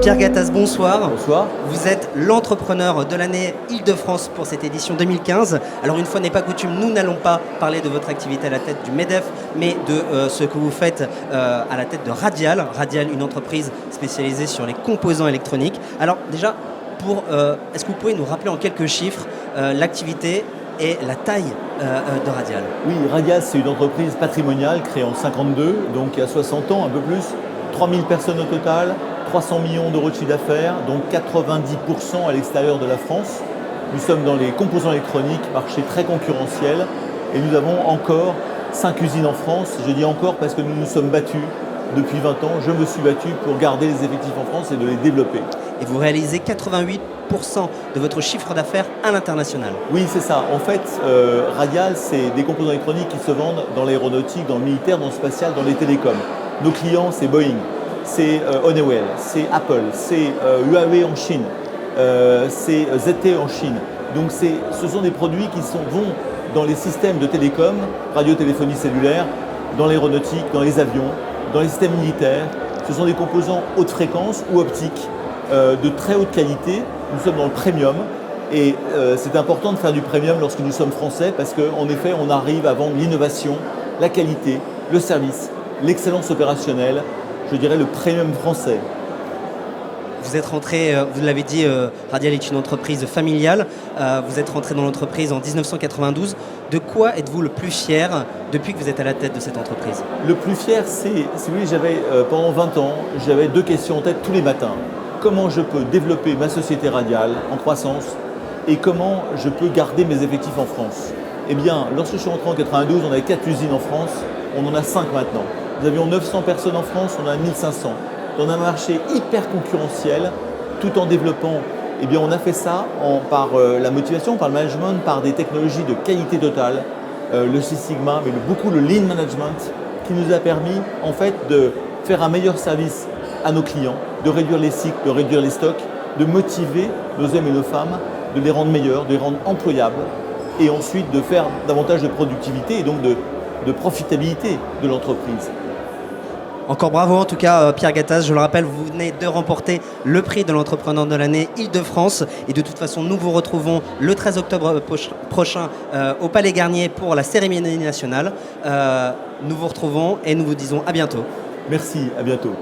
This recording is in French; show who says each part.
Speaker 1: Pierre Gattaz, bonsoir.
Speaker 2: Bonsoir.
Speaker 1: Vous êtes l'entrepreneur de l'année Île-de-France pour cette édition 2015. Alors une fois n'est pas coutume, nous n'allons pas parler de votre activité à la tête du MEDEF, mais de ce que vous faites à la tête de Radial. Radial, une entreprise spécialisée sur les composants électroniques. Alors déjà, est-ce que vous pouvez nous rappeler en quelques chiffres l'activité et la taille de Radial?
Speaker 2: Oui, Radial, c'est une entreprise patrimoniale créée en 52, donc il y a 60 ans, un peu plus. 3000 personnes au total, 300 millions d'euros de chiffre d'affaires, dont 90% à l'extérieur de la France. Nous sommes dans les composants électroniques, marché très concurrentiel, et nous avons encore 5 usines en France. Je dis encore parce que nous nous sommes battus depuis 20 ans. Je me suis battu pour garder les effectifs en France et de les développer.
Speaker 1: Et vous réalisez 88% de votre chiffre d'affaires à l'international.
Speaker 2: Oui, c'est ça. En fait, Radial, c'est des composants électroniques qui se vendent dans l'aéronautique, dans le militaire, dans le spatial, dans les télécoms. Nos clients, c'est Boeing, c'est Honeywell, c'est Apple, c'est Huawei en Chine, c'est ZTE en Chine. Donc ce sont des produits qui vont dans les systèmes de télécom, radiotéléphonie cellulaire, dans l'aéronautique, dans les avions, dans les systèmes militaires. Ce sont des composants haute fréquence ou optiques de très haute qualité. Nous sommes dans le premium et c'est important de faire du premium lorsque nous sommes français parce qu'en effet, on arrive à vendre l'innovation, la qualité, le service, l'excellence opérationnelle, je dirais le premium français.
Speaker 1: Vous êtes rentré, vous l'avez dit, Radial est une entreprise familiale. Vous êtes rentré dans l'entreprise en 1992. De quoi êtes-vous le plus fier depuis que vous êtes à la tête de cette entreprise?
Speaker 2: Le plus fier, c'est oui, pendant 20 ans, j'avais deux questions en tête tous les matins. Comment je peux développer ma société Radial en croissance et comment je peux garder mes effectifs en France? Eh bien, lorsque je suis rentré en 92, on avait 4 usines en France, on en a 5 maintenant. Nous avions 900 personnes en France, on en a 1500. Dans un marché hyper concurrentiel, tout en développant, eh bien, on a fait ça par la motivation, par le management, par des technologies de qualité totale, le Six Sigma, mais beaucoup le Lean Management, qui nous a permis en fait de faire un meilleur service à nos clients, de réduire les cycles, de réduire les stocks, de motiver nos hommes et nos femmes, de les rendre meilleurs, de les rendre employables, et ensuite de faire davantage de productivité et donc de profitabilité de l'entreprise.
Speaker 1: Encore bravo en tout cas Pierre Gattaz, je le rappelle, vous venez de remporter le prix de l'entrepreneur de l'année Île-de-France et de toute façon nous vous retrouvons le 13 octobre prochain au Palais Garnier pour la cérémonie nationale. Nous vous retrouvons et nous vous disons à bientôt.
Speaker 2: Merci, à bientôt.